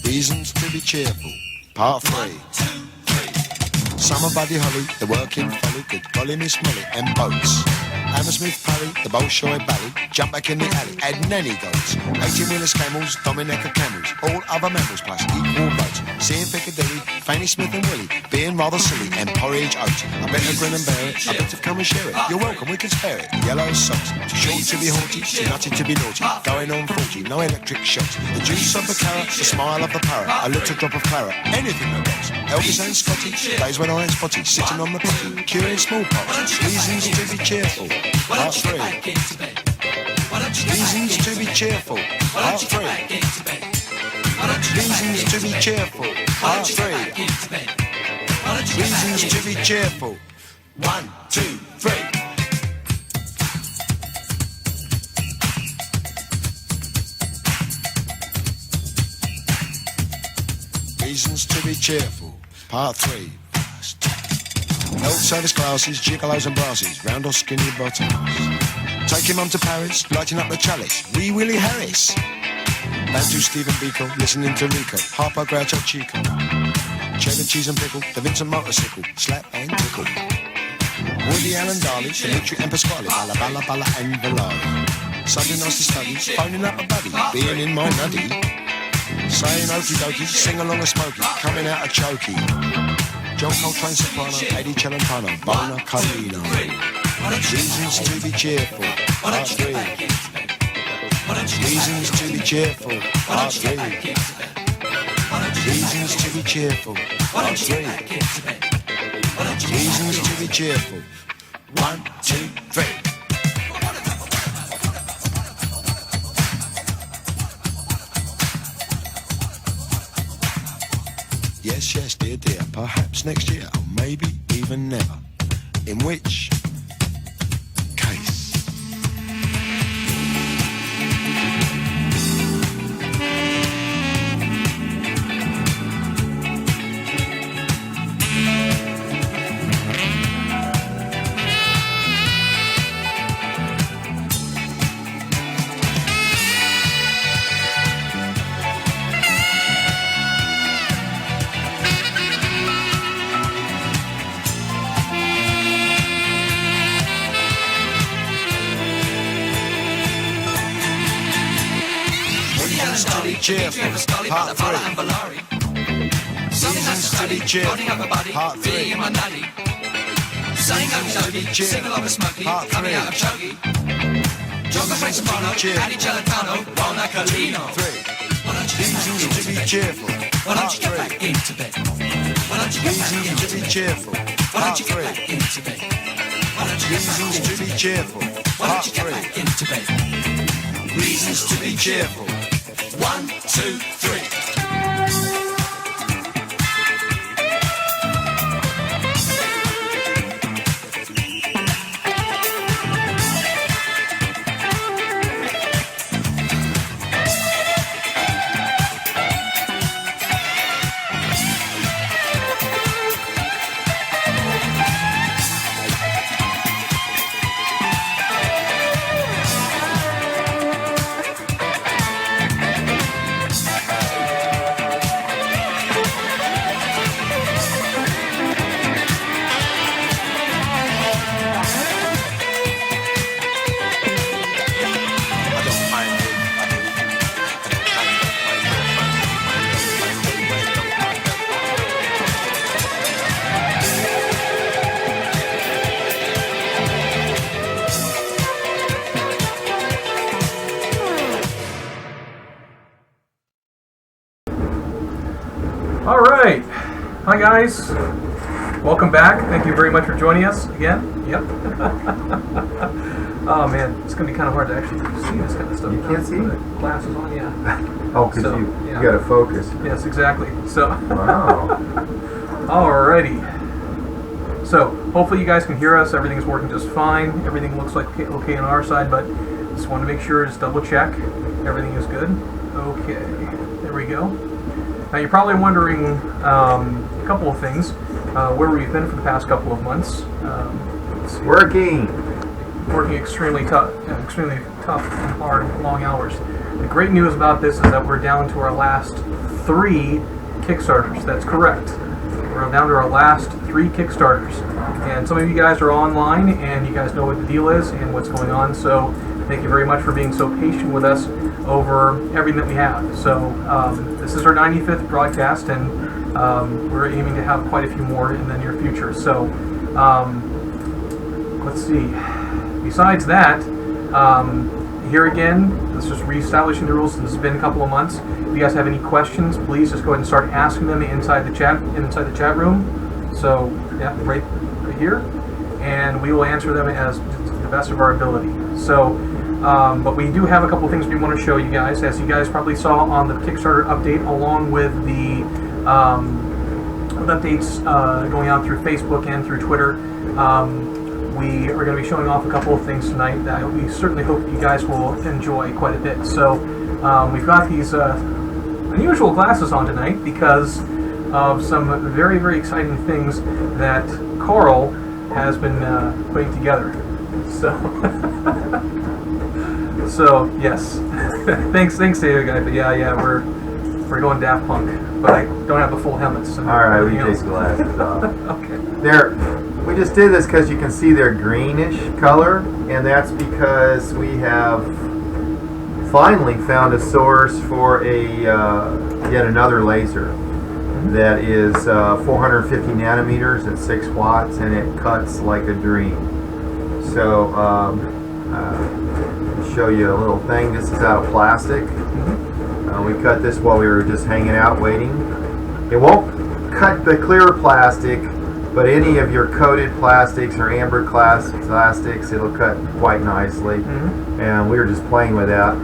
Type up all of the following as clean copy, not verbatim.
Reasons to be cheerful. Part 3. Summer Buddy Holly, the working folly, good golly Miss Molly, and boats. Hammersmith Parry, the Bolshoi Bally, jump back in the alley, and nanny goats. 18-wheelers, camels, Dominica camels, all other mammals plus equal votes. Seeing Piccadilly, Fanny Smith and Willie, being rather silly, and porridge oats. I better grin and bear it, I better come and share it. You're welcome, we can spare it. Yellow socks, too short to be haughty, too nutty to be naughty. Going on 40, no electric shocks. The juice of the carrot, the smile of the parrot, a little drop of claret, anything that works. Elvis and Scotty, days when I ain't spotty, sitting on the potty, curing smallpox. Reasons to be cheerful. Part 3. Reasons to be cheerful. Part 3. Reasons to be cheerful. Part 3. Reasons to be cheerful. 1, 2, 3. Reasons to be cheerful. Part 3. Health service glasses, gigolos and brasses, round or skinny bottoms. Taking mum to Paris, lighting up the chalice, Wee Willie Harris. Bantu Stephen Biko, listening to Rico, Harpo Groucho Chico. Cheddar cheese and pickle, the Vincent motorcycle, slap and tickle. Woody Allen Darley, Dimitri and Pasquale, Balla Balla Balla and Valari. Sunday nights to study, phoning up a buddy, being in my nuddy. Saying okie dokie, sing along a smoky, coming out a chokey. John Coltrane soprano, Eddie Celentano, Bona Carlino. Reasons to be cheerful. Part 3. Reasons to be cheerful. Part 3. Reasons to be cheerful. Part 3. Reasons to be cheerful. 1, 2, 3. Yes, yes, dear, dear, perhaps next year, or maybe even never. In which case... Cheerful. Part 3. Reasons to be cheerful. Part 3. Reasons to be cheerful. Part 3. Reasons to be cheerful. Reasons to be cheerful. Part 3. Reasons to be cheerful. Part 3. Reasons to be cheerful. Part 3. Reasons to be cheerful. 1, 2, 3. All right. Hi, guys. Welcome back. Thank you very much for joining us again. Yep. Oh, man. It's going to be kind of hard to actually see this kind of stuff. You can't see? Glasses on, yeah. Oh, because you got to focus. Yes, exactly. So. Wow. Alrighty. So, hopefully you guys can hear us. Everything's working just fine. Everything looks like okay on our side, but just want to make sure, just double check. Everything is good. Okay. There we go. Now you're probably wondering a couple of things. Where we've been for the past couple of months. Working extremely tough and hard, long hours. the great news about this is that we're down to our last 3 Kickstarters. That's correct. We're down to our last 3 Kickstarters. And some of you guys are online and you guys know what the deal is and what's going on. So thank you very much for being so patient with us over everything that we have. So this is our 95th broadcast, and we're aiming to have quite a few more in the near future. So let's see. Besides that, here again, let's just reestablishing the rules. This has been a couple of months. If you guys have any questions, please just go ahead and start asking them inside the chat room. So yeah, right here, and we will answer them as to the best of our ability. So, but we do have a couple things we want to show you guys. As you guys probably saw on the Kickstarter update, along with the updates going out through Facebook and through Twitter. We are going to be showing off a couple of things tonight that we certainly hope you guys will enjoy quite a bit. So we've got these unusual glasses on tonight because of some very, very exciting things that Carl has been putting together. So, so yes, thanks to you guys. But yeah, we're going Daft Punk, but I don't have the full helmets. All right, we take the glasses off. Okay. We just did this because you can see they're greenish color, and that's because we have finally found a source for a yet another laser that is 450 nanometers at 6 watts, and it cuts like a dream. So I'll show you a little thing. This is out of plastic. We cut this while we were just hanging out waiting. It won't cut the clear plastic, but any of your coated plastics or amber plastics, it'll cut quite nicely. And we were just playing with that.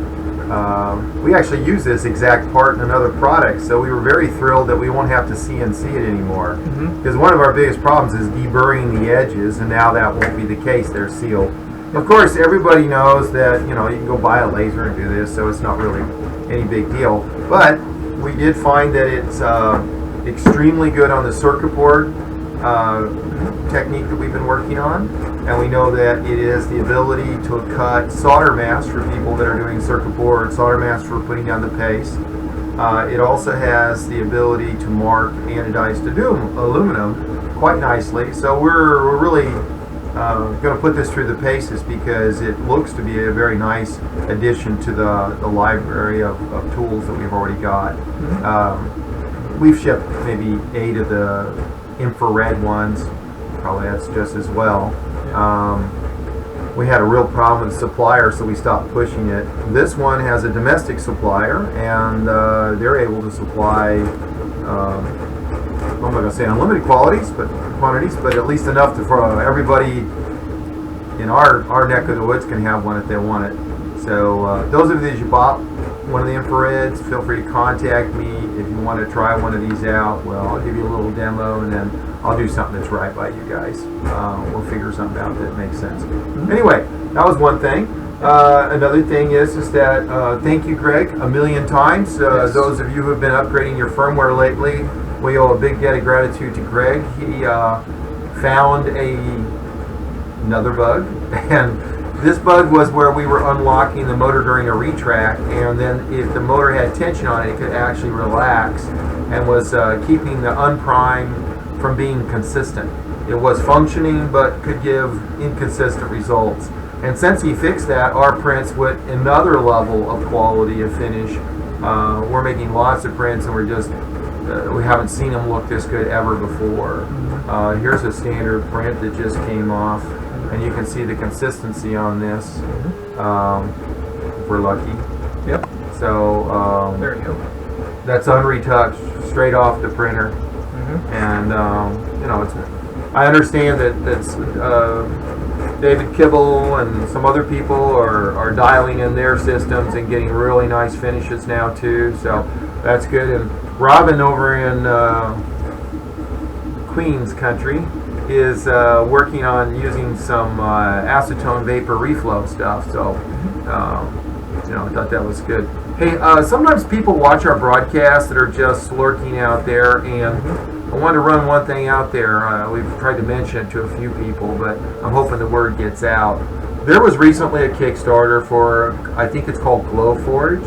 We actually use this exact part in another product, so we were very thrilled that we won't have to CNC it anymore. Because one of our biggest problems is deburring the edges, and now that won't be the case. They're sealed. Of course, everybody knows that you can go buy a laser and do this, so it's not really any big deal. But we did find that it's extremely good on the circuit board technique that we've been working on, and we know that it is the ability to cut solder mask for people that are doing circuit board, solder mask for putting down the paste. It also has the ability to mark anodized aluminum quite nicely, so we're really going to put this through the paces because it looks to be a very nice addition to the library of tools that we've already got. We've shipped maybe 8 of the infrared ones, probably that's just as well. We had a real problem with the supplier, so we stopped pushing it. This one has a domestic supplier, and they're able to supply, I'm not going to say unlimited quantities, but at least enough for everybody in our neck of the woods can have one if they want it. So those of you that you bought one of the infrareds, feel free to contact me if you want to try one of these out. Well, I'll give you a little demo, and then I'll do something that's right by you guys. We'll figure something out that makes sense. Anyway, that was one thing. Another thing is that thank you, Greg, a million times. Yes. Those of you who have been upgrading your firmware lately, we owe a big debt of gratitude to Greg. He found another bug, and this bug was where we were unlocking the motor during a retract, and then if the motor had tension on it, it could actually relax, and was keeping the unprime from being consistent. It was functioning, but could give inconsistent results. And since he fixed that, our prints went another level of quality of finish. We're making lots of prints, and we're just we haven't seen them look this good ever before. Here's a standard print that just came off, and you can see the consistency on this. If we're lucky. Yep. So there you go. That's unretouched, straight off the printer. And it's. I understand that David Kibble and some other people are dialing in their systems and getting really nice finishes now too. So that's good. And Robin over in Queens country is working on using some acetone vapor reflow stuff. So I thought that was good. Hey, sometimes people watch our broadcasts that are just lurking out there, and I want to run one thing out there. We've tried to mention it to a few people, but I'm hoping the word gets out. There was recently a Kickstarter for, I think it's called Glowforge,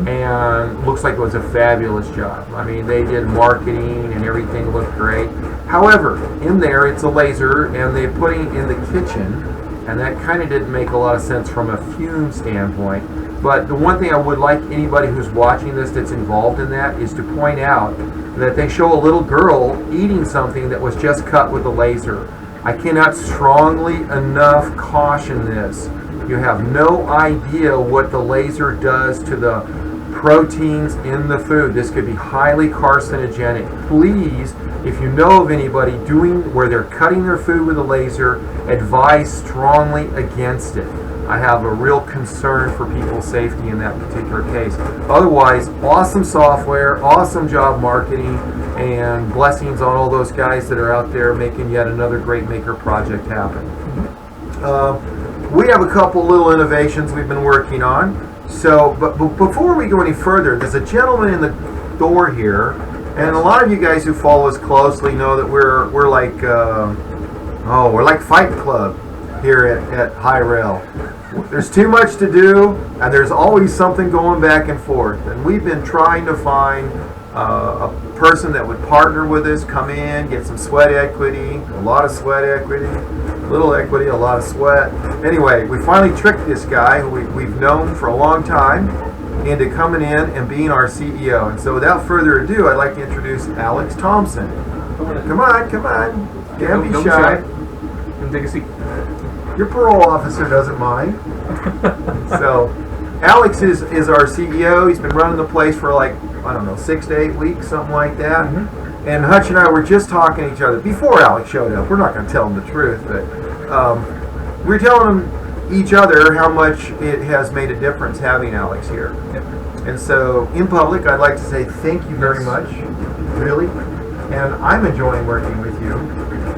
and looks like it was a fabulous job. I mean, they did marketing and everything looked great. However, in there it's a laser, and they're putting it in the kitchen, and that kind of didn't make a lot of sense from a fume standpoint. But the one thing I would like anybody who's watching this that's involved in that is to point out that they show a little girl eating something that was just cut with a laser. I cannot strongly enough caution this. You have no idea what the laser does to the proteins in the food. This could be highly carcinogenic. Please, if you know of anybody doing where they're cutting their food with a laser, advise strongly against it. I have a real concern for people's safety in that particular case. Otherwise, awesome software, awesome job marketing, and blessings on all those guys that are out there making yet another great maker project happen. We have a couple little innovations we've been working on. So, but before we go any further, there's a gentleman in the door here, and a lot of you guys who follow us closely know that we're like we're like Fight Club here at hyrel. There's too much to do, and there's always something going back and forth. And we've been trying to find a person that would partner with us, come in, get some sweat equity, a lot of sweat equity, little equity, a lot of sweat. Anyway, we finally tricked this guy who we've known for a long time into coming in and being our CEO. And so without further ado, I'd like to introduce Alex Thompson. Come on. Don't be shy. Come take a seat. Your parole officer doesn't mind. So, Alex is our CEO. He's been running the place for like, I don't know, 6 to 8 weeks, something like that. And Hutch and I were just talking to each other before Alex showed up. We're not going to tell him the truth, but we're telling him each other how much it has made a difference having Alex here. And so, in public, I'd like to say thank you very much, really. And I'm enjoying working with you.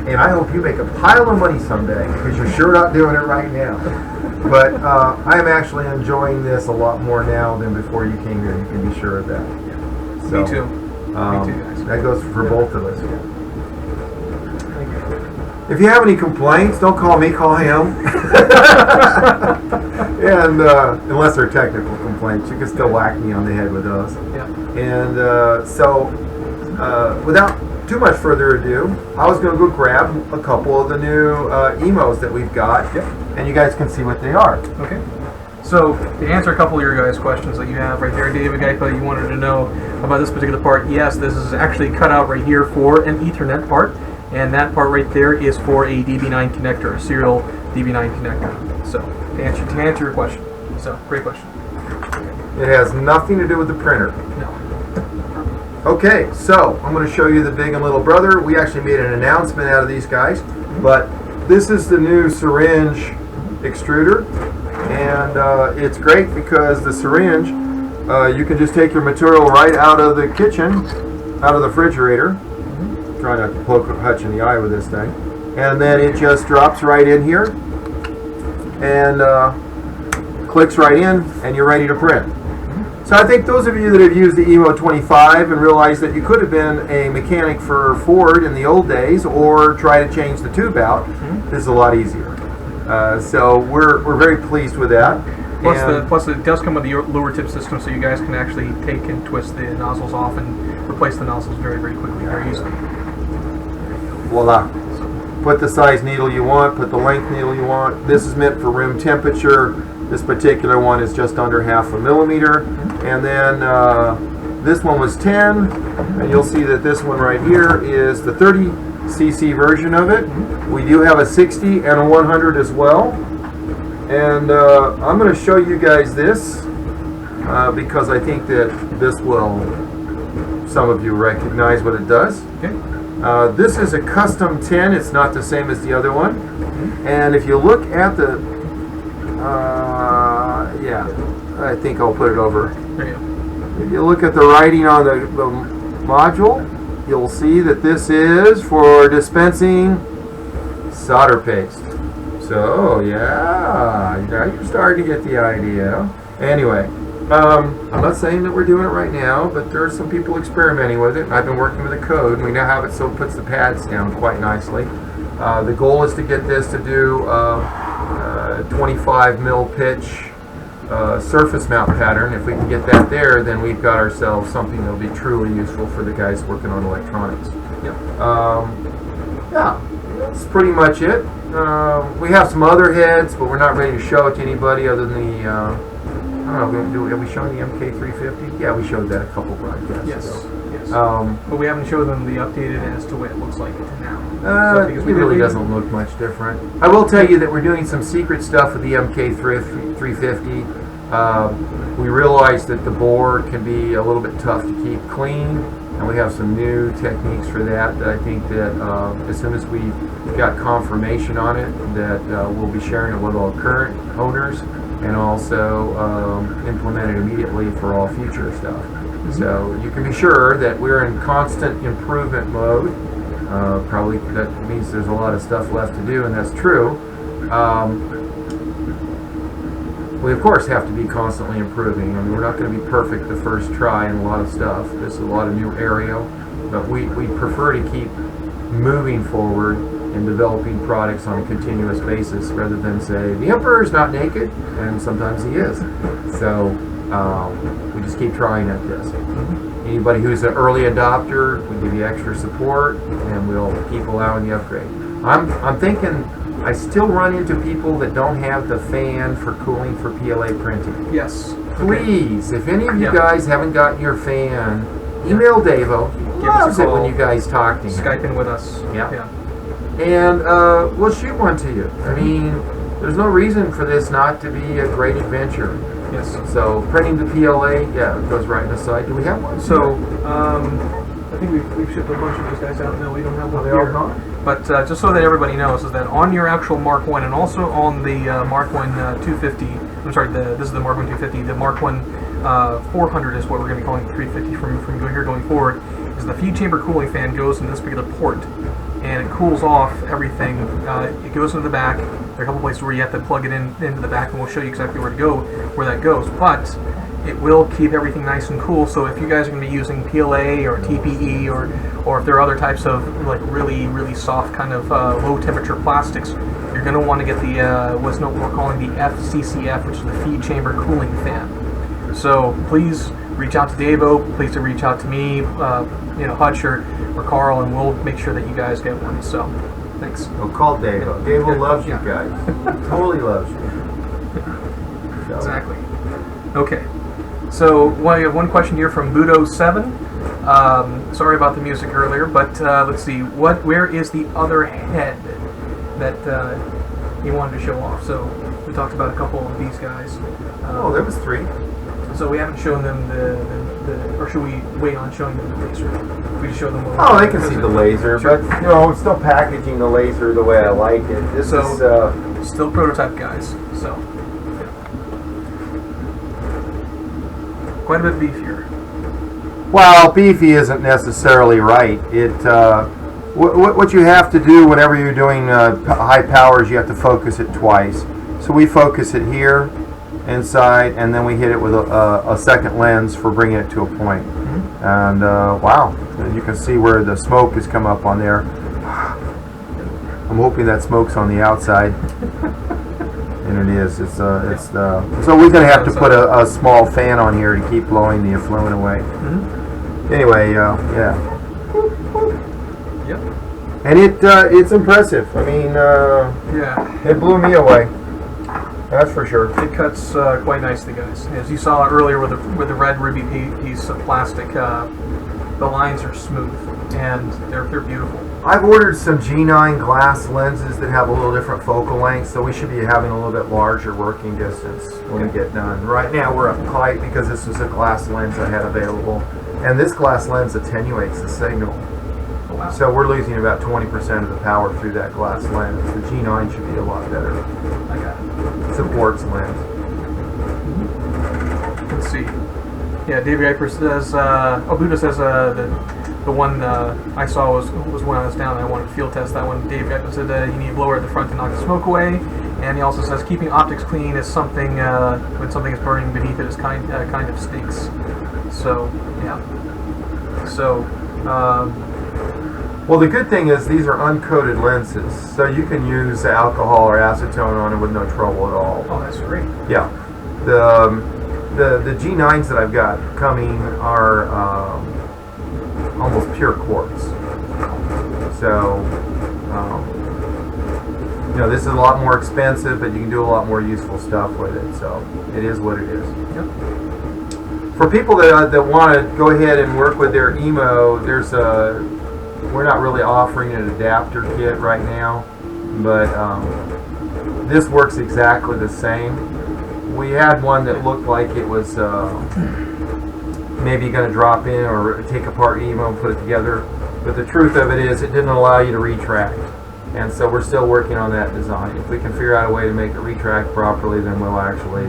And I hope you make a pile of money someday, because you're sure not doing it right now. But I'm actually enjoying this a lot more now than before you came here. You can be sure of that. So, Me too. Me too, guys. That goes for both of us. If you have any complaints, don't call me, call him. And unless they're technical complaints, you can still whack me on the head with those. Yeah. And so, without too much further ado, I was going to go grab a couple of the new emos that we've got, and you guys can see what they are. Okay. So, to answer a couple of your guys' questions that you have right there, David Geico, you wanted to know about this particular part. Yes, this is actually cut out right here for an Ethernet part, and that part right there is for a DB9 connector, a serial DB9 connector. So, to answer your question. So, great question. It has nothing to do with the printer. No. Okay, so I'm going to show you the big and little brother. We actually made an announcement out of these guys, but this is the new syringe extruder, and it's great because the syringe, you can just take your material right out of the kitchen, out of the refrigerator. Try not to poke Hutch in the eye with this thing, and then it just drops right in here and clicks right in, and you're ready to print. So I think those of you that have used the Emo 25 and realized that you could have been a mechanic for Ford in the old days or try to change the tube out, this is a lot easier. So we're very pleased with that. Plus it does come with the lure tip system, so you guys can actually take and twist the nozzles off and replace the nozzles very, very quickly, very easily. Voila. Put the size needle you want, put the length needle you want. This is meant for room temperature. This particular one is just under 0.5 millimeter. And then this one was 10, and you'll see that this one right here is the 30cc version of it. We do have a 60 and a 100 as well. And I'm going to show you guys this because I think that this will, some of you recognize what it does. Okay. This is a custom 10. It's not the same as the other one. And if you look at the I think I'll put it over. There you go. If you look at the writing on the module, you'll see that this is for dispensing solder paste. So, yeah, now you're starting to get the idea. Anyway, I'm not saying that we're doing it right now, but there are some people experimenting with it. And I've been working with the code, and we now have it so it puts the pads down quite nicely. The goal is to get this to do 25 mil pitch surface mount pattern. If we can get that there, then we've got ourselves something that'll be truly useful for the guys working on electronics. Yep. Yeah, that's pretty much it. We have some other heads, but we're not ready to show it to anybody other than the, I don't know, have we shown the MK350? Yeah, we showed that a couple broadcasts Yes. ago. Yes. But we haven't showed them the updated as to what it looks like now. It really doesn't look much different. I will tell you that we're doing some secret stuff with the MK350. We realized that the board can be a little bit tough to keep clean, and we have some new techniques for that I think that as soon as we got confirmation on it, that we'll be sharing it with all current owners, and also implement it immediately for all future stuff. So you can be sure that we're in constant improvement mode. Probably that means there's a lot of stuff left to do, and that's true. We of course have to be constantly improving. I mean, we're not going to be perfect the first try in a lot of stuff. This is a lot of new aerial, but we prefer to keep moving forward and developing products on a continuous basis rather than say, the Emperor's not naked, and sometimes he is. So we just keep trying at this. Anybody who's an early adopter, we give you extra support, and we'll keep allowing the upgrade. I'm thinking I still run into people that don't have the fan for cooling for PLA printing. Yes. Please, if any of you guys haven't gotten your fan, email Davo. He loves it when you guys talk to him. Skype in with us. Yeah. And we'll shoot one to you. I mean, there's no reason for this not to be a great adventure. Yes. So printing the PLA, yeah, it goes right in the side. Do we have one? So, I think we've shipped a bunch of these guys out. No, we don't have one Are they all here. gone? But just so that everybody knows, is that on your actual Mark 1 and also on the Mark 1 250, I'm sorry, this is the Mark 1 250, the Mark 1 400 is what we're going to be calling the 350 from here going forward, is the feed chamber cooling fan goes in this particular port, and it cools off everything. It goes into the back. There are a couple places where you have to plug it into the back, and we'll show you exactly where that goes. But it will keep everything nice and cool. So if you guys are going to be using PLA or TPE or if there are other types of like really soft kind of low temperature plastics, you're going to want to get the what's we're calling the FCCF, which is the feed chamber cooling fan. So please reach out to Davo. Please reach out to me, Hutch or Carl, and we'll make sure that you guys get one. So thanks. Well, call Davo. Davo loves you guys. Totally loves you. So. Exactly. Okay. So we have one question here from Budo7. Sorry about the music earlier, but let's see. Where is the other head that he wanted to show off? So we talked about a couple of these guys. There was 3. So we haven't shown them or should we wait on showing them the laser? We just show them. Oh, they can see the laser, but I'm still packaging the laser the way I like it. This is still prototype guys. So quite a bit beefier. Well, beefy isn't necessarily right. It what you have to do whenever you're doing high powers, you have to focus it twice. So we focus it here inside, and then we hit it with a second lens for bringing it to a point. And wow, you can see where the smoke has come up on there. I'm hoping that smoke's on the outside. And it is. So we're going to have to put a small fan on here to keep blowing the effluent away. Anyway, yeah. Yep. And it's impressive. I mean, yeah, it blew me away. That's for sure. It cuts quite nicely, guys. As you saw earlier with the red ruby piece of plastic, the lines are smooth and they're beautiful. I've ordered some G9 glass lenses that have a little different focal length, so we should be having a little bit larger working distance when we get done. Right now we're up tight because this was a glass lens I had available, and this glass lens attenuates the signal. Oh, wow. So we're losing about 20% of the power through that glass lens. The G9 should be a lot better. I got it. It's a quartz lens. Let's see. Yeah, Dave Viper says, Buddha says the one I saw was when I was down. I wanted to field test that one. Dave Viper said you need a blower at the front to knock the smoke away, and he also says keeping optics clean is something when something is burning beneath it is kind of stinks. So yeah. So. Well, the good thing is these are uncoated lenses, so you can use alcohol or acetone on it with no trouble at all. Oh, that's great. Yeah. The G9s that I've got coming are almost pure quartz. So, this is a lot more expensive, but you can do a lot more useful stuff with it. So, it is what it is. Yep. For people that want to go ahead and work with their emo, we're not really offering an adapter kit right now, but this works exactly the same. We had one that looked like it was maybe going to drop in or take apart emo and put it together, but the truth of it is it didn't allow you to retract, and so we're still working on that design. If we can figure out a way to make it retract properly, then we'll actually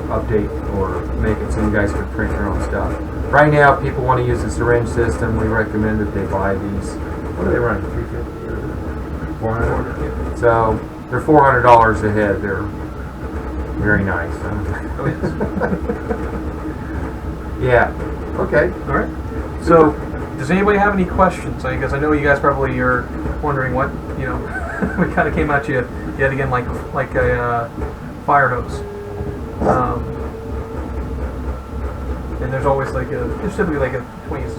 update or make it so you guys can print your own stuff. Right now, if people want to use the syringe system, we recommend that they buy these. What are they running? $350 or $400? So they're $400 a head. They're very nice. Oh, yes. Yeah. Okay. All right. So, does anybody have any questions? Because I know you guys probably are wondering what, we kind of came at you yet again like a fire hose. And there's always there's typically like a 20 to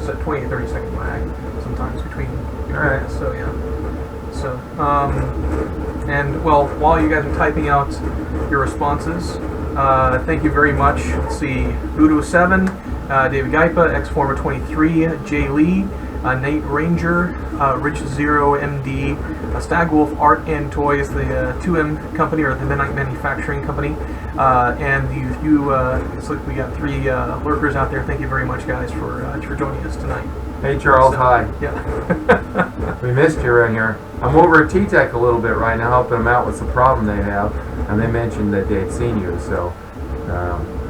30 second lag sometimes between All right. this. So yeah. So and well, while you guys are typing out your responses, thank you very much. Let's see, Voodoo 7, David Gaipa, X-Former 23, Jay Lee, Nate Ranger, Rich Zero MD, Stag Wolf Art and Toys, the 2M company or the Midnight Manufacturing Company, and it's like we got 3 lurkers out there. Thank you very much, guys, for joining us tonight. Hey Charles, hi. Yeah. We missed you around here. I'm over at T-Tech a little bit right now, helping them out with some problem they have, and they mentioned that they had seen you, so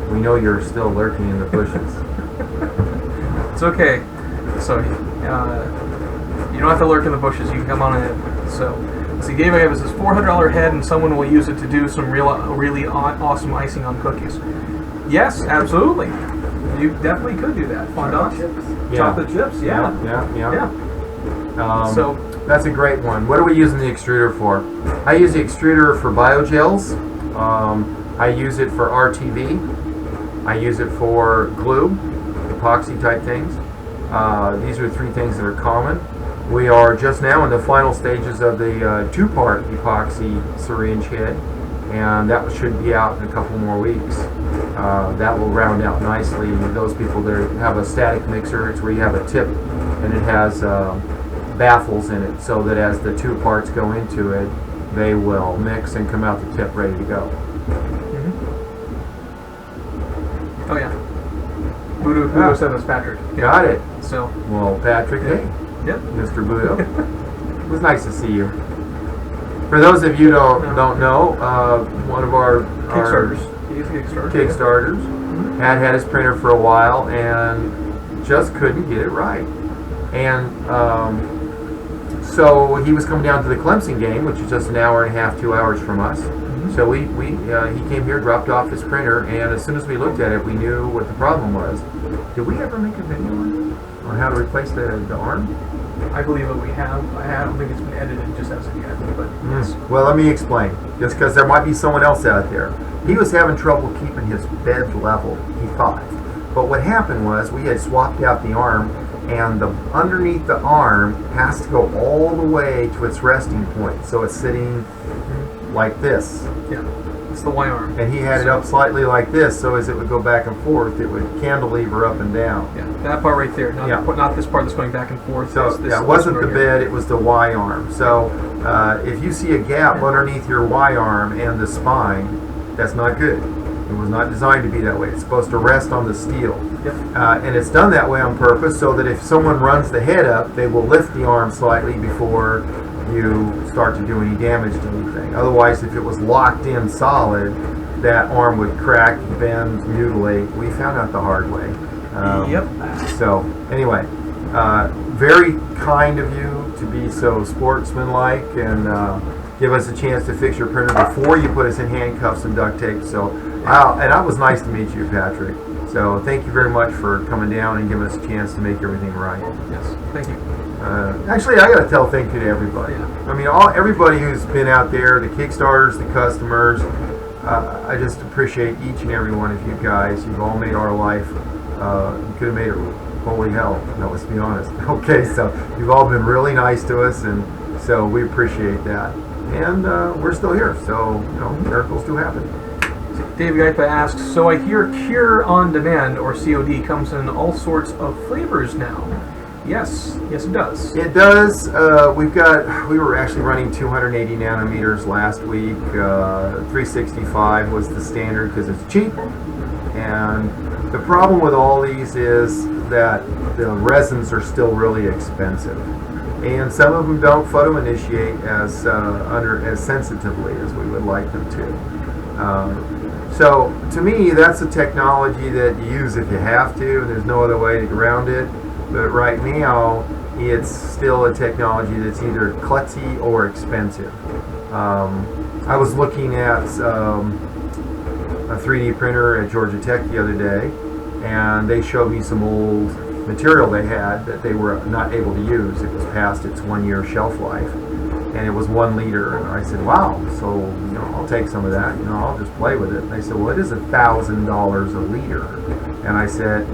we know you're still lurking in the bushes. It's okay. So you don't have to lurk in the bushes. You can come on in. So see, Dave has this $400 head, and someone will use it to do some really awesome icing on cookies. Yes, absolutely. You definitely could do that. Fondant chips. Yeah. Chocolate chips. Yeah. Yeah. So that's a great one. What are we using the extruder for? I use the extruder for biogels. I use it for RTV. I use it for glue, epoxy type things. These are 3 things that are common. We are just now in the final stages of the 2-part epoxy syringe head, and that should be out in a couple more weeks. That will round out nicely. Those people that have a static mixer, it's where you have a tip and it has baffles in it, so that as the 2 parts go into it, they will mix and come out the tip ready to go. Oh yeah. Voodoo 7 is Patrick. Yeah. Got it. So Well, Patrick, hey, yep. Mr. Budo. It was nice to see you. For those of you don't know, one of our Kickstarters had his printer for a while and just couldn't get it right. And so he was coming down to the Clemson game, which is just an hour and a half, 2 hours from us. So he came here, dropped off his printer, and as soon as we looked at it, we knew what the problem was. Did we ever make a video on how to replace the arm? I believe that we have. I don't think it's been edited just as of yet, but yes. Well, let me explain, just because there might be someone else out there. He was having trouble keeping his bed level, he thought. But what happened was we had swapped out the arm, and underneath the arm has to go all the way to its resting point. So it's sitting like this. Yeah, it's the Y arm. And he had it up slightly like this, so as it would go back and forth, it would cantilever up and down. Yeah, that part right there. Not this part that's going back and forth. So it wasn't the bed, it was the Y arm. So if you see a gap underneath your Y arm and the spine, that's not good. It was not designed to be that way. It's supposed to rest on the steel. Yep. And it's done that way on purpose so that if someone runs the head up, they will lift the arm slightly before you start to do any damage to anything. Otherwise, if it was locked in solid, that arm would crack, bend, mutilate. We found out the hard way. Yep. So, anyway, very kind of you to be so sportsmanlike and give us a chance to fix your printer before you put us in handcuffs and duct tape. So, and I was nice to meet you, Patrick. So, thank you very much for coming down and giving us a chance to make everything right. Yes, thank you. Actually, I got to tell thank you to everybody. I mean, everybody who's been out there, the Kickstarters, the customers. I just appreciate each and every one of you guys. You've all made our life, you could have made it holy hell. No, let's be honest. Okay, so you've all been really nice to us, and so we appreciate that. And we're still here, so miracles do happen. Dave Gaipa asks, so I hear Cure on Demand, or COD, comes in all sorts of flavors now. Yes, it does. It does. We were actually running 280 nanometers last week. 365 was the standard because it's cheap. And the problem with all these is that the resins are still really expensive. And some of them don't photo initiate as sensitively as we would like them to. So to me, that's a technology that you use if you have to, and there's no other way to get around it. But right now, it's still a technology that's either klutzy or expensive. I was looking at a 3D printer at Georgia Tech the other day, and they showed me some old material they had that they were not able to use. It was past its 1-year shelf life, and it was 1 liter. And I said, wow, so I'll take some of that, I'll just play with it. And they said, well, it is $1,000 a liter. And I said,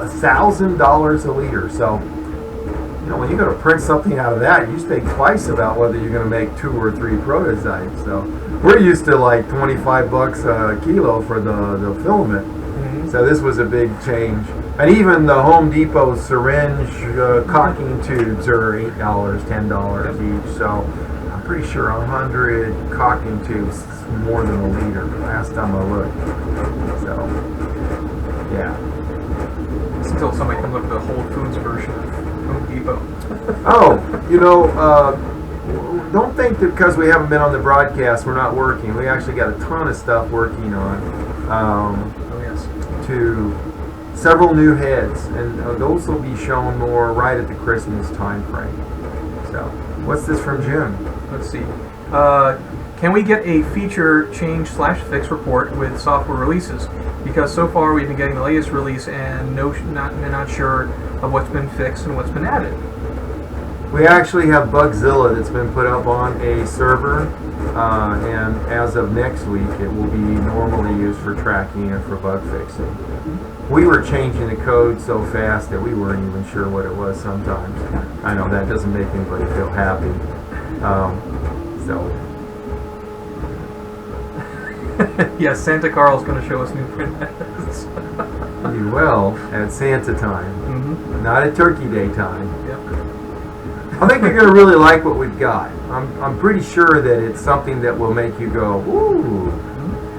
$1,000 a liter. So, when you're going to print something out of that, you think twice about whether you're going to make 2 or 3 prototypes. So we're used to like $25 a kilo for the filament. Mm-hmm. So this was a big change. And even the Home Depot syringe caulking tubes are $8, $10 each. So I'm pretty sure 100 caulking tubes is more than a liter last time I looked. So, yeah. Until somebody comes up with a Whole Foods version of Home Depot. Don't think that because we haven't been on the broadcast we're not working. We actually got a ton of stuff working on. To several new heads, and those will be shown more right at the Christmas time frame. So, what's this from June? Let's see. Can we get a feature change/fix report with software releases? Because so far we've been getting the latest release and not sure of what's been fixed and what's been added. We actually have Bugzilla that's been put up on a server, and as of next week it will be normally used for tracking and for bug fixing. We were changing the code so fast that we weren't even sure what it was sometimes. I know that doesn't make anybody feel happy. Yes, Santa Carl's going to show us new print methods. You will at Santa time, not at Turkey Day time. Yep. I think you're going to really like what we've got. I'm pretty sure that it's something that will make you go, ooh,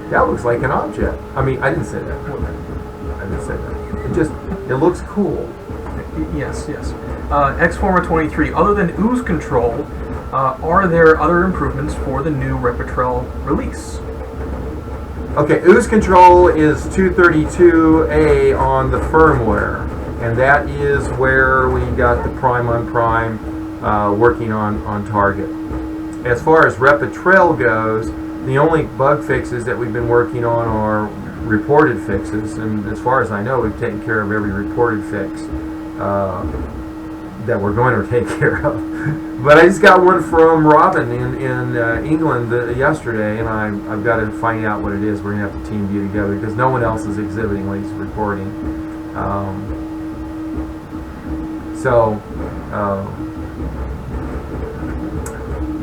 that looks like an object. I mean, I didn't say that. I didn't say that. It looks cool. Yes. Xforma 23. Other than ooze control, are there other improvements for the new Repetrel release? Okay, ooze control is 232A on the firmware, and that is where we got the prime on prime working on target. As far as Repetrel goes, the only bug fixes that we've been working on are reported fixes, and as far as I know, we've taken care of every reported fix that we're going to take care of. But I just got one from Robin in England yesterday, and I've got to find out what it is. We're going to have to team view together because no one else is exhibiting what he's reporting.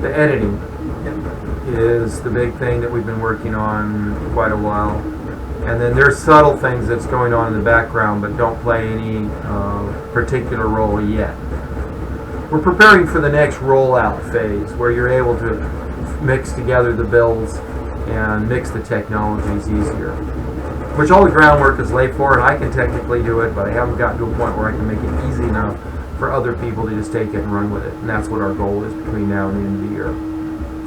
The editing is the big thing that we've been working on quite a while. And then there's subtle things that's going on in the background but don't play any particular role yet. We're preparing for the next rollout phase where you're able to mix together the builds and mix the technologies easier. Which all the groundwork is laid for, and I can technically do it, but I haven't gotten to a point where I can make it easy enough for other people to just take it and run with it. And that's what our goal is between now and the end of the year.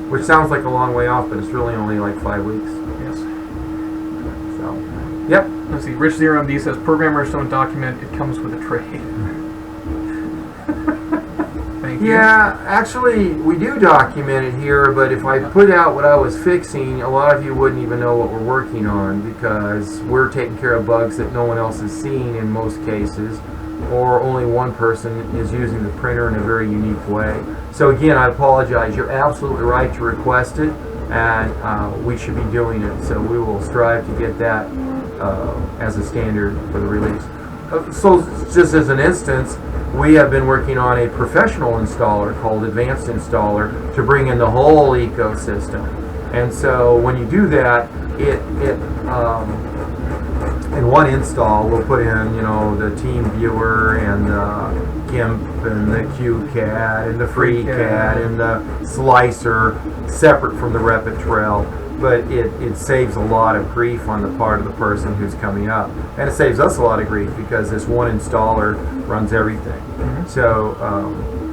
Which sounds like a long way off, but it's really only like 5 weeks. Yes. So, yep. Let's see. Rich Zero MD says programmers don't document. It comes with a trade. Thank you. Yeah, actually, we do document it here, but if I put out what I was fixing, a lot of you wouldn't even know what we're working on because we're taking care of bugs that no one else has seen in most cases, or only one person is using the printer in a very unique way. So again, I apologize. You're absolutely right to request it, and we should be doing it. So we will strive to get that as a standard for the release. So just as an instance, we have been working on a professional installer called Advanced Installer to bring in the whole ecosystem. And so when you do that, in one install we'll put in, you know, the Team Viewer and the GIMP and the QCAD and the FreeCAD and the Slicer separate from the RepetTrail. But it saves a lot of grief on the part of the person who's coming up. And it saves us a lot of grief because this one installer runs everything. So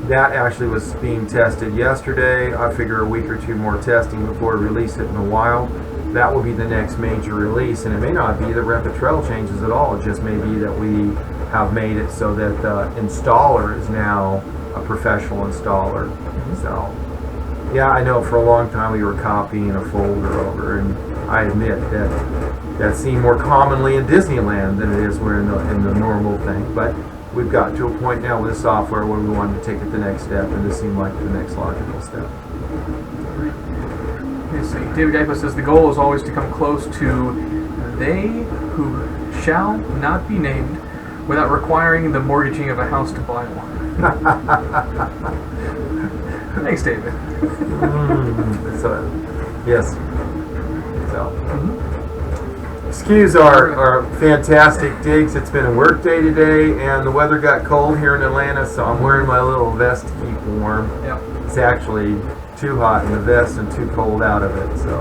that actually was being tested yesterday. I figure a week or two more testing before we release it in a while. That will be the next major release, and it may not be the RepetTrail changes at all. It just may be that we have made it so that the installer is now a professional installer. So yeah, I know for a long time we were copying a folder over, and I admit that seemed more commonly in Disneyland than it is where in the normal thing. But we've got to a point now with the software where we wanted to take it the next step, and this seemed like the next logical step. Let's see. David Geico says the goal is always to come close to they who shall not be named without requiring the mortgaging of a house to buy one. Thanks, David. Yes. So, excuse our fantastic digs. It's been a work day today, and the weather got cold here in Atlanta, so I'm wearing my little vest to keep warm. Yep. It's actually too hot in the vest and too cold out of it, so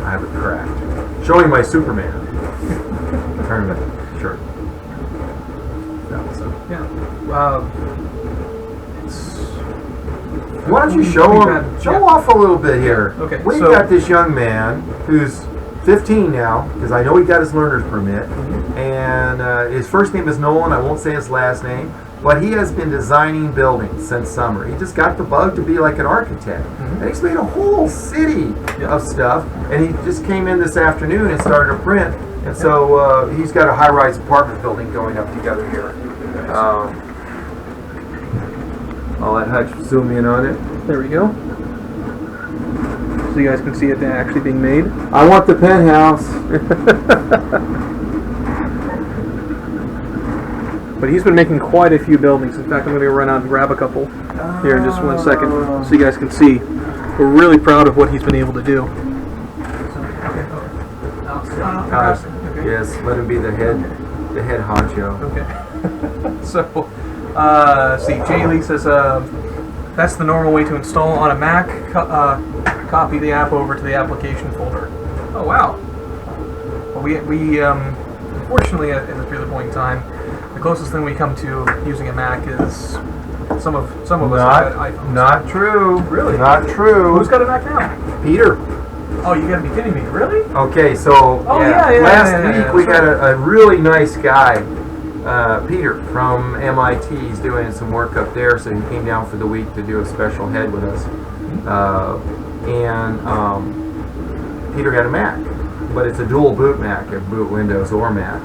I have it cracked. Showing my Superman tournament shirt. Yeah. Why don't you show off a little bit here? Okay. We've got this young man who's 15 now, because I know he got his learner's permit, and his first name is Nolan. I won't say his last name, but he has been designing buildings since summer. He just got the bug to be like an architect, and he's made a whole city of stuff. And he just came in this afternoon and started a print, and so he's got a high-rise apartment building going up together here. I'll let Hutch zoom in on it. There we go. So you guys can see it actually being made. I want the penthouse. But he's been making quite a few buildings. In fact, I'm going to run out and grab a couple here in just 1 second so you guys can see. We're really proud of what he's been able to do. Yes, let him be the head honcho. Okay. So, see, Jay Lee says that's the normal way to install on a Mac. Copy the app over to the application folder. Oh wow. Well, we unfortunately at this particular point in time, the closest thing we come to using a Mac is some of us have had iPhones. Not true. Really? Not true. Who's got a Mac now? Peter. Oh, you gotta be kidding me! Really? Okay, so last week we had a really nice guy, Peter from MIT. He's doing some work up there, so he came down for the week to do a special head with us. Peter got a Mac, but it's a dual boot Mac, it boot Windows or Mac.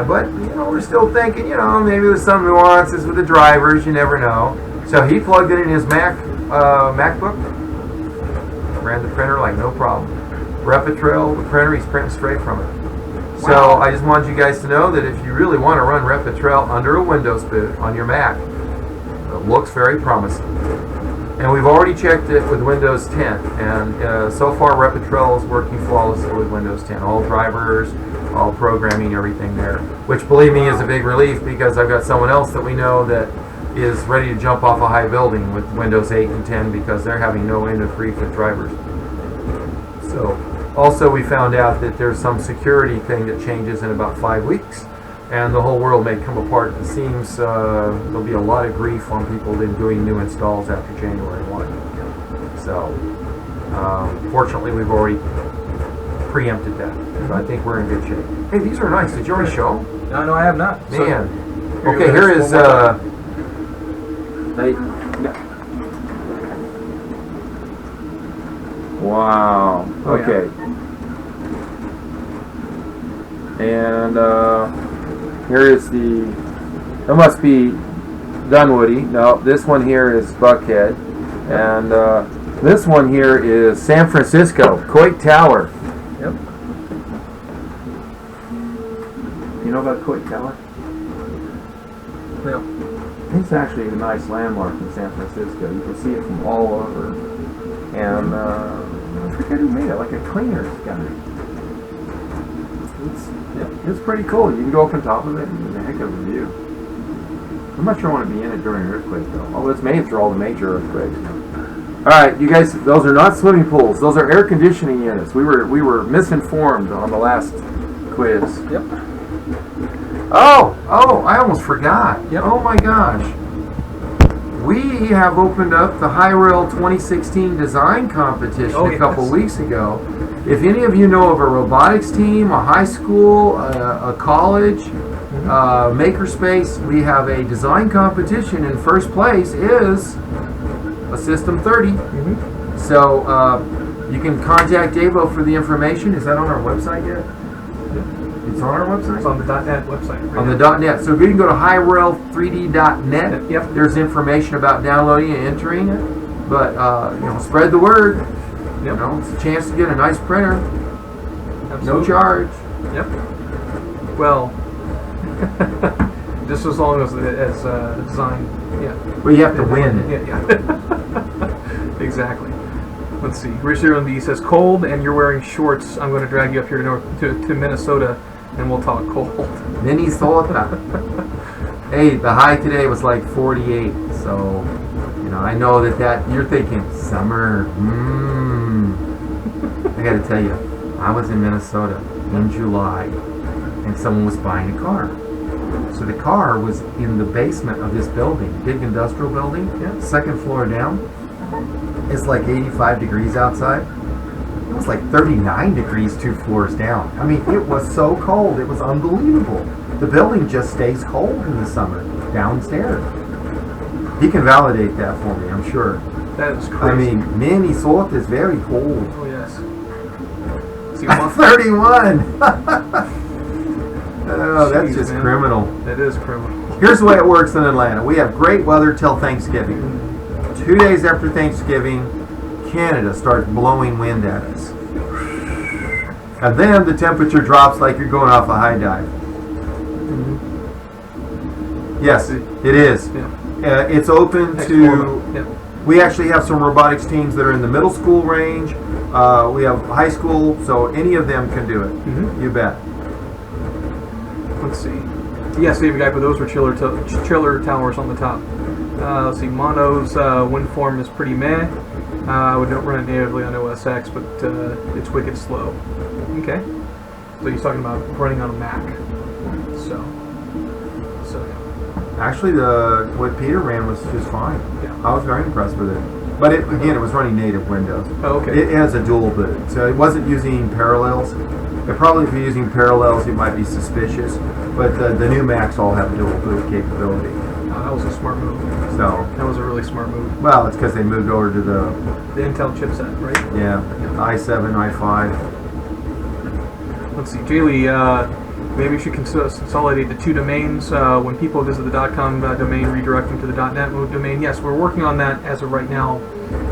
But we're still thinking, maybe there's some nuances with the drivers. You never know. So he plugged it in his MacBook, ran the printer like no problem. RepetTrail, the printer, he's printing straight from it. So I just wanted you guys to know that if you really want to run RepetTrail under a Windows boot on your Mac, it looks very promising. And we've already checked it with Windows 10, and so far RepetTrail is working flawlessly with Windows 10. All drivers, all programming, everything there. Which, believe me, is a big relief because I've got someone else that we know that is ready to jump off a high building with Windows 8 and 10 because they're having no end of grief with drivers. So, also we found out that there's some security thing that changes in about 5 weeks, and the whole world may come apart at the seams. There'll be a lot of grief on people that are doing new installs after January 1. So, fortunately, we've already preempted that. So I think we're in good shape. Hey, these are nice. Did you already show them? No, I have not. Man. So, okay, here is... Wow. Okay. And here is the... That must be Dunwoody. No, this one here is Buckhead. And This one here is San Francisco, Coit Tower. Yep. You know about Coit Tower? Yeah. It's actually a nice landmark in San Francisco. You can see it from all over. And I forget who made it, like a cleaner's guy. It's pretty cool. You can go up on top of it and a heck of a view. I'm not sure I want to be in it during an earthquake though. Although it's made through all the major earthquakes. Alright, you guys, those are not swimming pools. Those are air conditioning units. We were misinformed on the last quiz. Yep. Oh, I almost forgot. Yep. Oh my gosh. We have opened up the hyrel 2016 design competition a couple weeks ago. If any of you know of a robotics team, a high school, a college, makerspace, we have a design competition, and first place is a System 30. So you can contact Davo for the information. Is that on our website yet? It's on our website? It's on the .net website. Right On now. the .net. So if you can go to hyrel3d.net, Yep. there's information about downloading and entering it. But spread the word. Yep. It's a chance to get a nice printer. Absolutely. No charge. Yep. Well, just as long as the design. Yeah. Well, you have to win. Yeah. Exactly. Let's see. Rich Zero MD says cold, and you're wearing shorts. I'm going to drag you up here to Minnesota, and we'll talk cold. Minnesota. Hey, the high today was like 48. So, I know that you're thinking summer. I got to tell you, I was in Minnesota in July, and someone was buying a car. So the car was in the basement of this building, big industrial building, second floor down. It's like 85 degrees outside. It was like 39 degrees 2 floors down. I mean, it was so cold. It was unbelievable. The building just stays cold in the summer downstairs. He can validate that for me, I'm sure. That is crazy. I mean, Minnesota is very cold. Oh yes. See, 31. Oh, that's Jeez, just man. criminal. That is criminal. Here's the way it works in Atlanta. We have great weather till Thanksgiving. 2 days after Thanksgiving, Canada starts blowing wind at us. And then the temperature drops like you're going off a high dive. Yes, it is. Yeah. It's open to... Yeah. We actually have some robotics teams that are in the middle school range. We have high school, so any of them can do it. You bet. Let's see. Yes, David Guy, but those were chiller towers on the top. Let's see. Mono's wind form is pretty meh. I would not run it natively on OS X, but it's wicked slow. Okay. So he's talking about running on a Mac. So yeah. Actually, what Peter ran was just fine. Yeah. I was very impressed with it. But it was running native Windows. Oh, okay. It has a dual boot, so it wasn't using Parallels. Probably if you're using Parallels, it might be suspicious. But the new Macs all have dual boot capability. That was a smart move. So That was a really smart move. well, it's because they moved over to the Intel chipset, right? i7, i5. Let's see, Jaylee, maybe we should consolidate the two domains. When people visit the .com domain, redirect them to the .net domain. Yes, we're working on that as of right now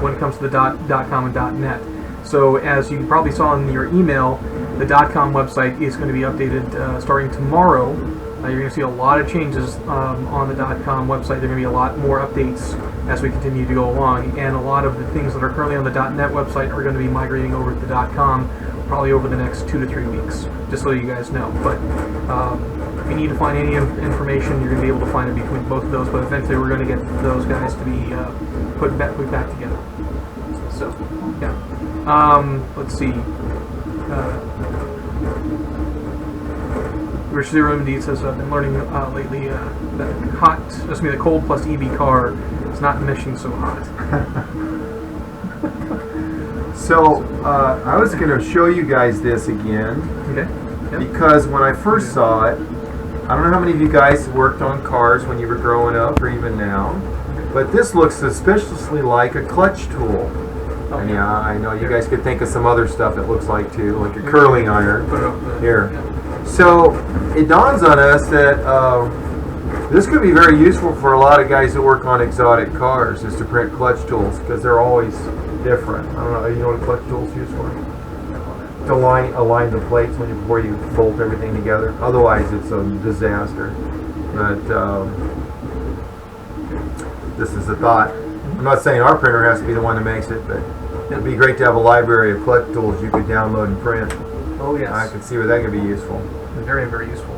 when it comes to the .com and .net. So as you probably saw in your email, the .com website is going to be updated starting tomorrow. You're going to see a lot of changes on the .com website. There are going to be a lot more updates as we continue to go along, and a lot of the things that are currently on the .net website are going to be migrating over to the .com probably over the next 2 to 3 weeks, just so you guys know. But if you need to find any information, you're going to be able to find it between both of those, but eventually we're going to get those guys to be put back together. So, yeah. Let's see. Rich Zero indeed says, I've been learning lately that the cold plus EV car is not emitting so hot. So I was going to show you guys this again. Okay. Yep. Because when I first saw it, I don't know how many of you guys worked on cars when you were growing up or even now, but this looks suspiciously like a clutch tool. Okay. And yeah, I know you guys could think of some other stuff it looks like too, like a curling iron. Put it up Here. Yeah. So it dawns on us that this could be very useful for a lot of guys who work on exotic cars, is to print clutch tools, because they're always different. I don't know. You know what a clutch tool's used for? To align the plates before you bolt everything together. Otherwise, it's a disaster. But this is a thought. I'm not saying our printer has to be the one that makes it, but it'd be great to have a library of clutch tools you could download and print. Oh yes. I could see where that could be useful. Very, very useful.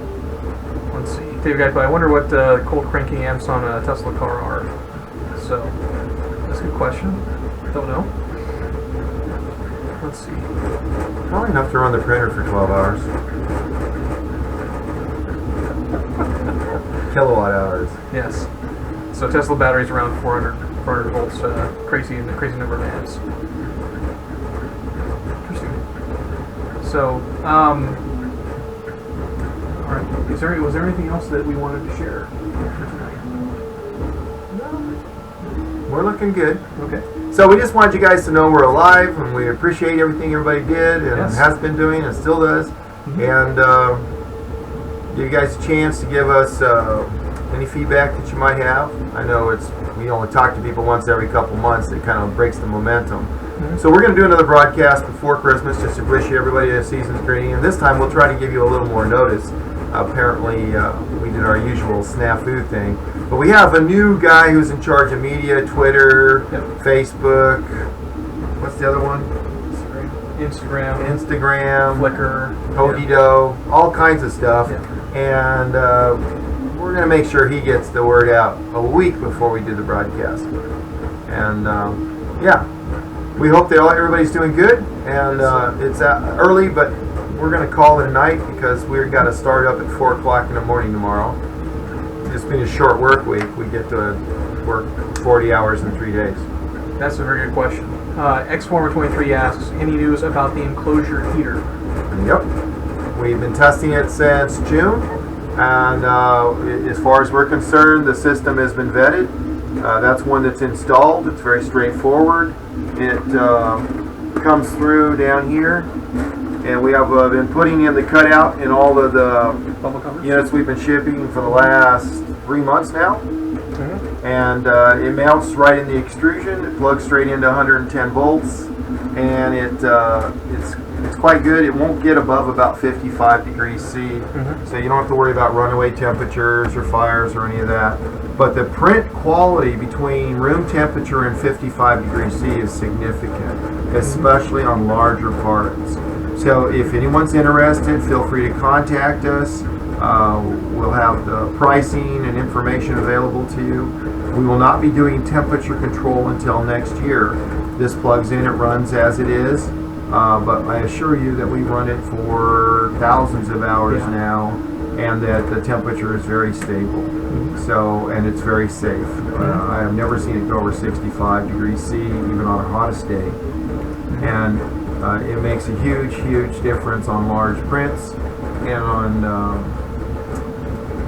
Let's see. Dave guys, but I wonder what cold cranking amps on a Tesla car are. So, that's a good question. Don't know. Let's see. Probably enough to run the printer for 12 hours. Kilowatt hours. Yes. So Tesla batteries around 400 volts. Crazy number of amps. Interesting. So, all right. Was there anything else that we wanted to share for tonight? We're looking good. Okay. So we just wanted you guys to know we're alive, and we appreciate everything everybody did and Yes. has been doing and still does. And give you guys a chance to give us any feedback that you might have. I know we only talk to people once every couple months. It kind of breaks the momentum. So we're going to do another broadcast before Christmas just to wish everybody a season's greeting. And this time we'll try to give you a little more notice. Apparently we did our usual snafu thing. But we have a new guy who's in charge of media, Twitter, Facebook. What's the other one? Instagram, Flickr, Hokido, all kinds of stuff. Yeah. And we're going to make sure he gets the word out a week before we do the broadcast. And yeah, we hope that everybody's doing good. And it's early, but we're going to call it a night because we've got to start up at 4 o'clock in the morning tomorrow. It's been a short work week. We get to work 40 hours in 3 days. That's a very good question. Xformer23 asks, any news about the enclosure heater? Yep. We've been testing it since June. And as far as we're concerned, the system has been vetted. That's one that's installed. It's very straightforward. It comes through down here. And we have been putting in the cutout in all of the Bubble covers? units we've been shipping for the last 3 months now. And it mounts right in the extrusion. It plugs straight into 110 volts. And it's quite good. It won't get above about 55 degrees C. So you don't have to worry about runaway temperatures or fires or any of that. But the print quality between room temperature and 55 degrees C is significant, especially on larger parts. So if anyone's interested, feel free to contact us. We'll have the pricing and information available to you. We will not be doing temperature control until next year. This plugs in, it runs as it is, but I assure you that we've run it for thousands of hours now, and that the temperature is very stable. So, and it's very safe. I have never seen it go over 65 degrees C, even on our hottest day. And it makes a huge, huge difference on large prints and on,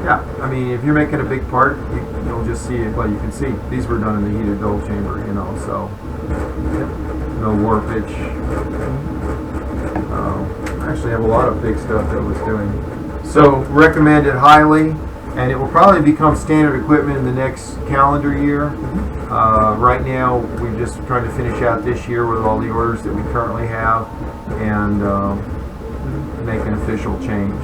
yeah, I mean, if you're making a big part, you'll just see it. Well, you can see these were done in the heated dull chamber, you know, so no warpage. I actually have a lot of big stuff that was doing. So, recommend it highly, and it will probably become standard equipment in the next calendar year. Right now, we're just trying to finish out this year with all the orders that we currently have and make an official change.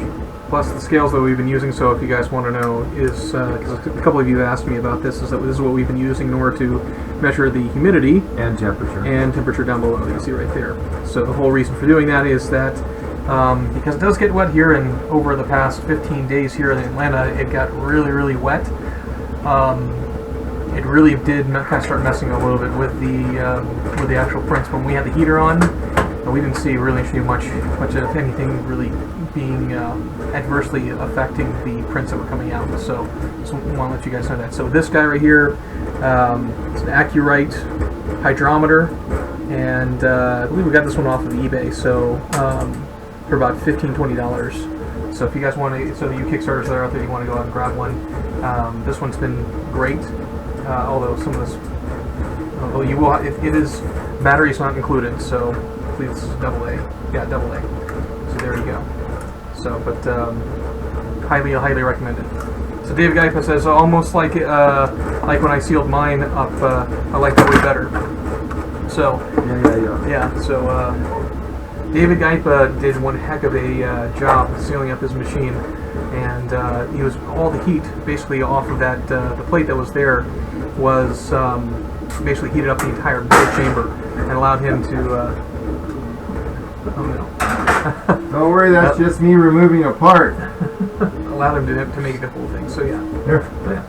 Plus the scales that we've been using, so if you guys want to know, is because a couple of you asked me about this, is that this is what we've been using in order to measure the humidity and temperature down below. You see right there. So the whole reason for doing that is that because it does get wet here, and over the past 15 days here in Atlanta, it got really, really wet. It really did kind of start messing a little bit with the actual prints. When we had the heater on, we didn't see much of anything really being adversely affecting the prints that were coming out. So just want to let you guys know that. So this guy right here, it's an Accurite hydrometer, and I believe we got this one off of eBay. So for about $15-20. So if you guys want to, so you Kickstarters that are out there, you want to go out and grab one. This one's been great. Although some of this, you will, it is batteries not included, so please AA. Yeah, AA. So there you go. So, but highly recommended. So Dave Geipa says almost like when I sealed mine up, I like it way better. So yeah. So David Geipa did one heck of a job sealing up his machine, and he was all the heat basically off of that the plate that was there was basically heated up the entire build chamber and allowed him to. Oh no! Don't worry, that's just me removing a part. Allowed him to make the whole thing. So yeah. Here. Yeah.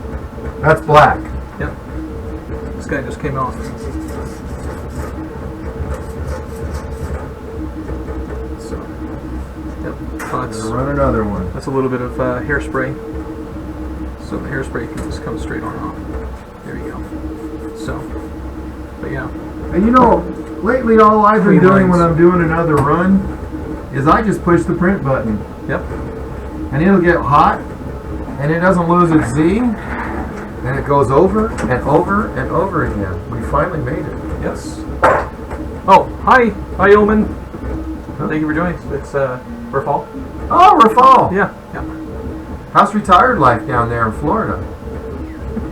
That's black. Yep. This guy just came off. So, yep. Run another one. That's a little bit of hairspray. So the hairspray can just come straight on off. There you go. So, but yeah. And you know, lately all I've been Clean doing lines. when I'm doing another run is I just push the print button. Yep. And it'll get hot, and it doesn't lose its Z, and it goes over and over and over again. We finally made it. Yes. Oh, hi, Yeoman. Thank you for joining us. It's Rafal. Oh, Rafal. Yeah, yeah. How's retired life down there in Florida?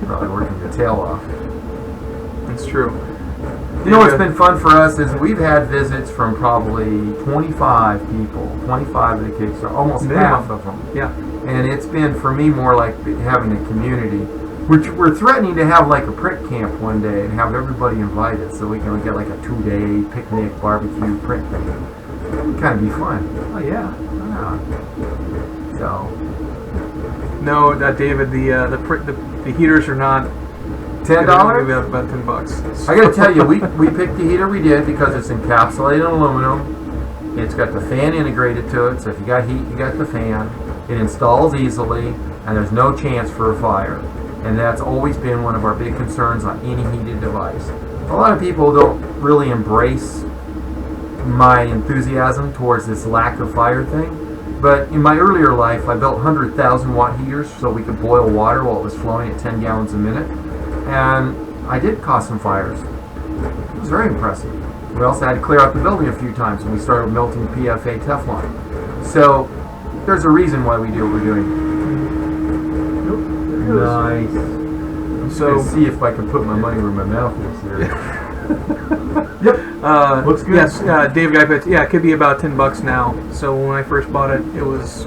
Probably working your tail off. It's true. You know what's been fun for us is we've had visits from probably 25 people, 25 of the Kickstarter, almost half of them. Yeah. And it's been, for me, more like having a community. We're threatening to have like a print camp one day and have everybody invited so we can get like a 2-day picnic, barbecue, print thing. It would kind of be fun. Oh yeah. Yeah. So. No, David. The heaters are not $10? Maybe about $10. I gotta tell you, we picked the heater we did because it's encapsulated in aluminum. It's got the fan integrated to it, so if you got heat, you got the fan. It installs easily, and there's no chance for a fire. And that's always been one of our big concerns on any heated device. A lot of people don't really embrace my enthusiasm towards this lack of fire thing. But in my earlier life, I built 100,000 watt heaters so we could boil water while it was flowing at 10 gallons a minute. And I did cause some fires. It was very impressive. We also had to clear out the building a few times when we started melting PFA Teflon. So there's a reason why we do what we're doing. Nice. So see if I can put my money where my mouth is here. Yep. Looks good. Yes, Dave Guy. Yeah, it could be about $10 now. So when I first bought it, that was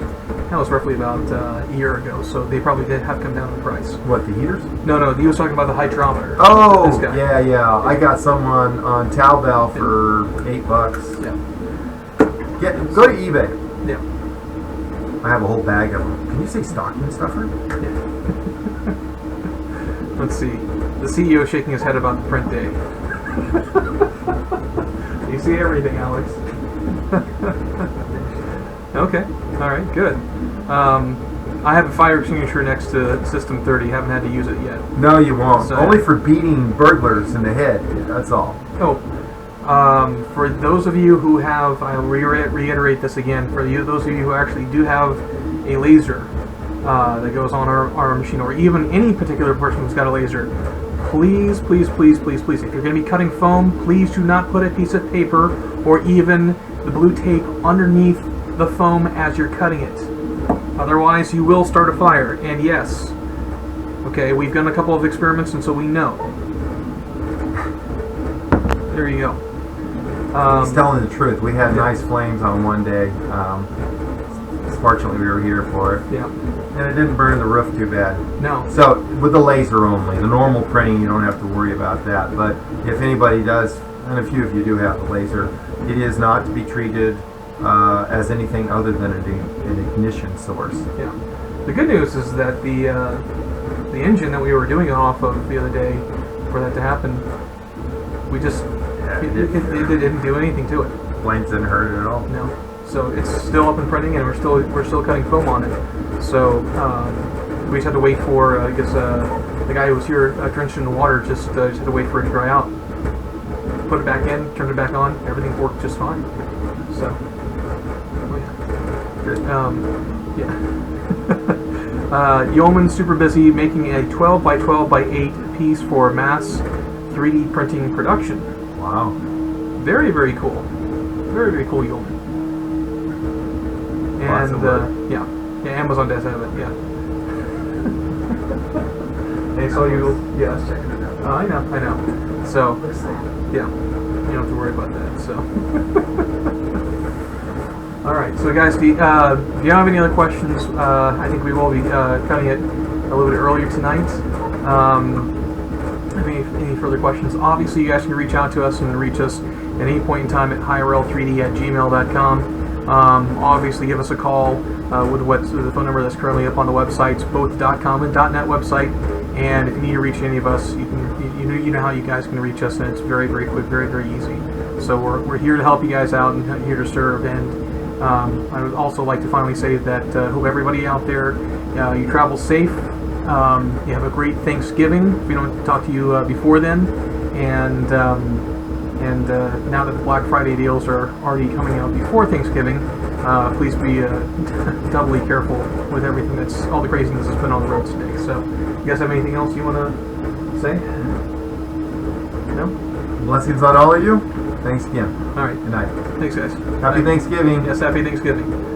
roughly about a year ago. So they probably did have come down in price. What, the heaters? No, he was talking about the hydrometer. Oh, This guy. yeah. I got someone on Taobao for $8. Yeah. Go to eBay. Yeah. I have a whole bag of them. Can you say stocking stuffer? Let's see. The CEO is shaking his head about the print day. You see everything, Alex. Okay. All right. Good. I have a fire extinguisher next to System 30. Haven't had to use it yet. No, you won't. So, only for beating burglars in the head. That's all. Oh. For those of you who have, I'll reiterate this again. For those of you who actually do have a laser that goes on our machine, or even any particular person who's got a laser, please, if you're going to be cutting foam, please do not put a piece of paper or even the blue tape underneath the foam as you're cutting it. Otherwise, you will start a fire. And yes, okay, we've done a couple of experiments, and so we know. There you go. He's telling the truth. We had nice flames on one day. Fortunately, we were here for it. Yeah. And it didn't burn the roof too bad. No. So, with the laser only. The normal printing, you don't have to worry about that. But if anybody does, and a few of you do have the laser, it is not to be treated as anything other than an ignition source. Yeah. The good news is that the engine that we were doing it off of the other day, for that to happen, we just it didn't do anything to it. Flames didn't hurt it at all. No. So it's still up and printing, and we're still cutting foam on it. So we just had to wait for I guess the guy who was here drenched in the water just had to wait for it to dry out. Put it back in, turned it back on. Everything worked just fine. So Good. yeah. Yeoman's super busy making a 12 by 12 by 8 piece for mass 3D printing production. Wow. Very, very cool. Very, very cool, Yeoman. Lots of work. Yeah, Amazon does have it. Yeah. And so you, yes, I know. So, yeah. you don't have to worry about that. So, all right. So, guys, if you have any other questions, I think we will be cutting it a little bit earlier tonight. Any further questions? Obviously, you guys can reach out to us and reach us at any point in time at hyrel3d@gmail.com. Obviously, give us a call with the phone number that's currently up on the websites, both .com and .net website. And if you need to reach any of us, you know how you guys can reach us, and it's very, very quick, very, very easy. So we're here to help you guys out and here to serve. And I would also like to finally say that hope everybody out there, you travel safe. You have a great Thanksgiving. If we don't talk to you before then, and now that the Black Friday deals are already coming out before Thanksgiving, please be doubly careful with everything all the craziness that's been on the road today. So, you guys have anything else you want to say? No? Blessings on all of you. Thanks again. All right. Good night. Thanks, guys. Happy Thanksgiving. Yes, happy Thanksgiving.